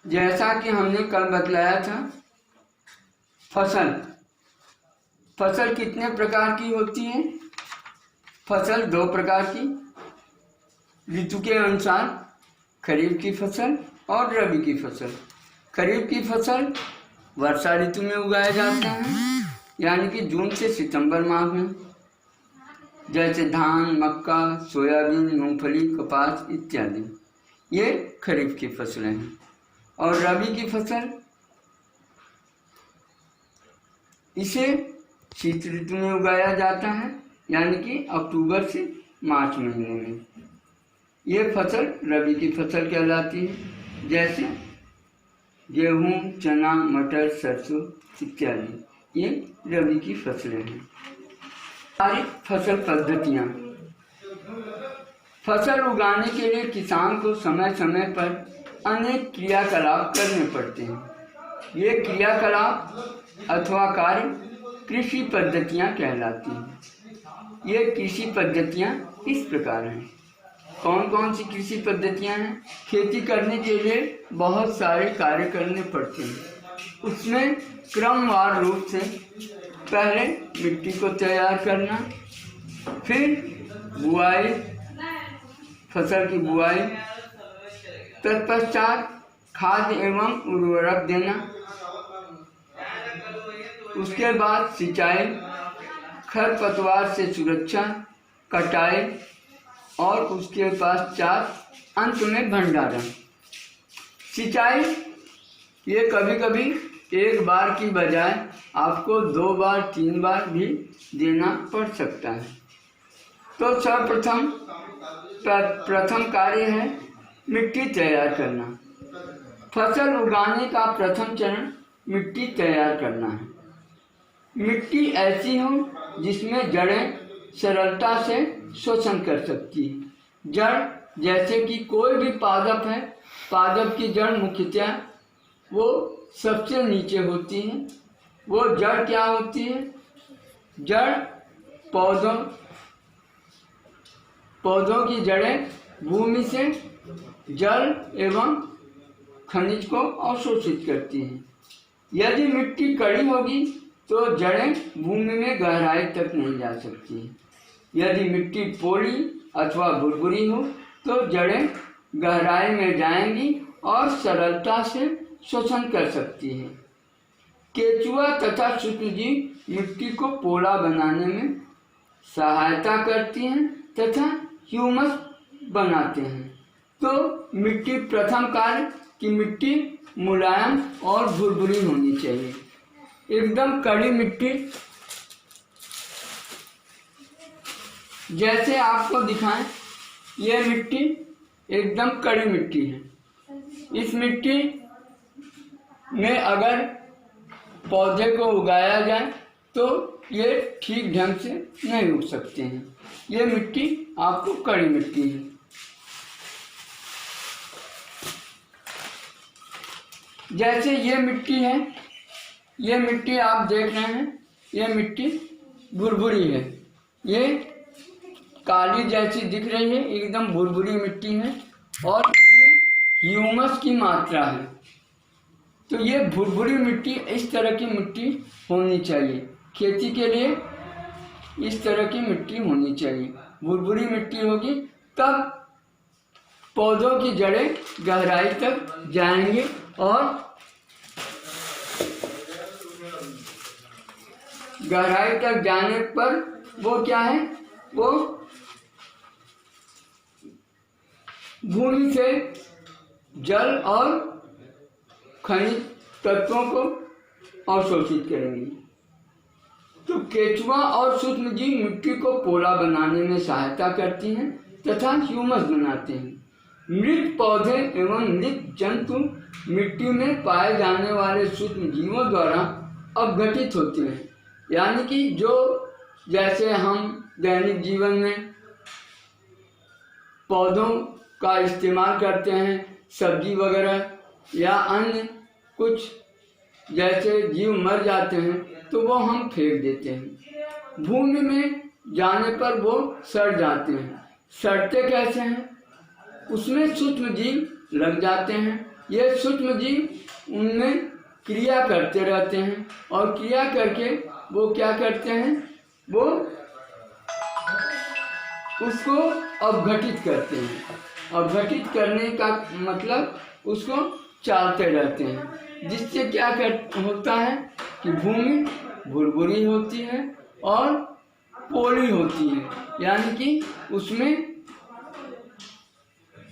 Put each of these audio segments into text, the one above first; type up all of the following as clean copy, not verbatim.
जैसा कि हमने कल बतलाया था, फसल कितने प्रकार की होती है? फसल 2 प्रकार की, ऋतु के अनुसार खरीफ की फसल और रबी की फसल। खरीफ की फसल वर्षा ऋतु में उगाए जाते हैं, यानी कि जून से सितंबर माह में, जैसे धान, मक्का, सोयाबीन, मूंगफली, कपास इत्यादि। ये खरीफ की फसलें हैं। और रबी की फसल, इसे शीत ऋतु में उगाया जाता है, यानी कि अक्टूबर से मार्च महीने में। ये फसल रबी की फसल कहलाती है, जैसे गेहूँ, चना, मटर, सरसों इत्यादि। ये रबी की फसलें हैं। सारी फसल पद्धतियाँ। फसल उगाने के लिए किसान को समय समय पर अनेक क्रियाकलाप करने पड़ते हैं। ये क्रियाकलाप अथवा कार्य कृषि पद्धतियाँ कहलाती हैं। ये कृषि पद्धतियाँ इस प्रकार हैं। कौन कौन सी कृषि पद्धतियाँ हैं? खेती करने के लिए बहुत सारे कार्य करने पड़ते हैं। उसमें क्रमवार रूप से पहले मिट्टी को तैयार करना, फिर बुआई, फसल की बुआई, तत्पश्चात खाद एवं उर्वरक देना, उसके बाद सिंचाई, खरपतवार से सुरक्षा, कटाई और उसके पश्चात अंत में भंडारण। सिंचाई ये कभी कभी एक बार की बजाय आपको 2 बार 3 बार भी देना पड़ सकता है। तो सर्वप्रथम प्रथम कार्य है मिट्टी तैयार करना। फसल उगाने का प्रथम चरण मिट्टी तैयार करना है। मिट्टी ऐसी हो जिसमें जड़ें सरलता से शोषण कर सकती है। जड़ जैसे कि कोई भी पादप है, पादप की जड़ मुख्यतः वो सबसे नीचे होती है। वो जड़ क्या होती है? जड़ पौधों की जड़ें भूमि से जल एवं खनिज को अवशोषित करती हैं। यदि मिट्टी कड़ी होगी तो जड़ें भूमि में गहराई तक नहीं जा सकती। यदि मिट्टी पोली अथवा भुरभुरी हो तो जड़ें गहराई में जाएंगी और सरलता से शोषण कर सकती है। केंचुआ तथा सूक्ष्मजीव मिट्टी को पोला बनाने में सहायता करती हैं तथा ह्यूमस बनाते हैं। तो मिट्टी प्रथम कार्य कि मिट्टी मुलायम और भुरभुरी होनी चाहिए। एकदम कड़ी मिट्टी, जैसे आपको दिखाएं, यह मिट्टी एकदम कड़ी मिट्टी है। इस मिट्टी में अगर पौधे को उगाया जाए तो ये ठीक ढंग से नहीं उग सकते हैं। ये मिट्टी आपको कड़ी मिट्टी है। जैसे ये मिट्टी है, ये मिट्टी आप देख रहे हैं, ये मिट्टी भुरभुरी है। ये काली जैसी दिख रही है, एकदम भुरभुरी मिट्टी है और इसमें ह्यूमस की मात्रा है। तो ये भुरभुरी मिट्टी, इस तरह की मिट्टी होनी चाहिए। खेती के लिए इस तरह की मिट्टी होनी चाहिए। भुरभुरी मिट्टी होगी तब पौधों की जड़ें गहराई तक जाएंगे और गहराई तक जाने पर वो क्या है, वो भूमि से जल और खनिज तत्वों को अवशोषित करेंगी। तो केंचुआ और सूक्ष्मजीव मिट्टी को पोला बनाने में सहायता करती हैं तथा ह्यूमस बनाते हैं। मृत पौधे एवं मृत जंतु मिट्टी में पाए जाने वाले सूक्ष्म जीवों द्वारा अपघटित होते हैं। यानी कि जो जैसे हम दैनिक जीवन में पौधों का इस्तेमाल करते हैं, सब्जी वगैरह या अन्य कुछ जैसे जीव मर जाते हैं तो वो हम फेंक देते हैं। भूमि में जाने पर वो सड़ जाते हैं। सड़ते कैसे हैं? उसमें सूक्ष्म जीव लग जाते हैं ये सूक्ष्म जीव उनमें क्रिया करते रहते हैं और क्रिया करके वो क्या करते हैं, वो उसको अवघटित करते हैं। अवघटित करने का मतलब उसको चालते रहते हैं, जिससे क्या होता है कि भूमि भुरभुरी होती है और पोली होती है, यानी कि उसमें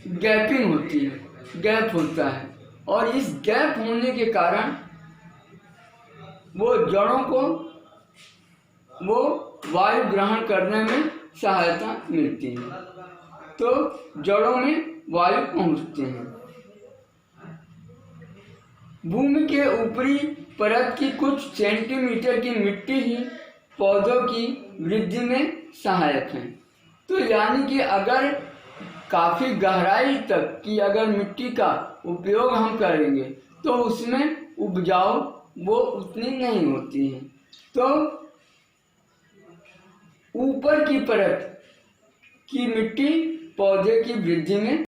गैपिंग होती है, गैप होता है। और इस गैप होने के कारण वो जड़ों को वो वायु ग्रहण करने में सहायता मिलती है, तो जड़ों में वायु पहुंचते हैं। भूमि के ऊपरी परत की कुछ सेंटीमीटर की मिट्टी ही पौधों की वृद्धि में सहायक है। तो यानी कि अगर काफ़ी गहराई तक की अगर मिट्टी का उपयोग हम करेंगे तो उसमें उपजाऊ वो उतनी नहीं होती है। तो ऊपर की परत की मिट्टी पौधे की वृद्धि में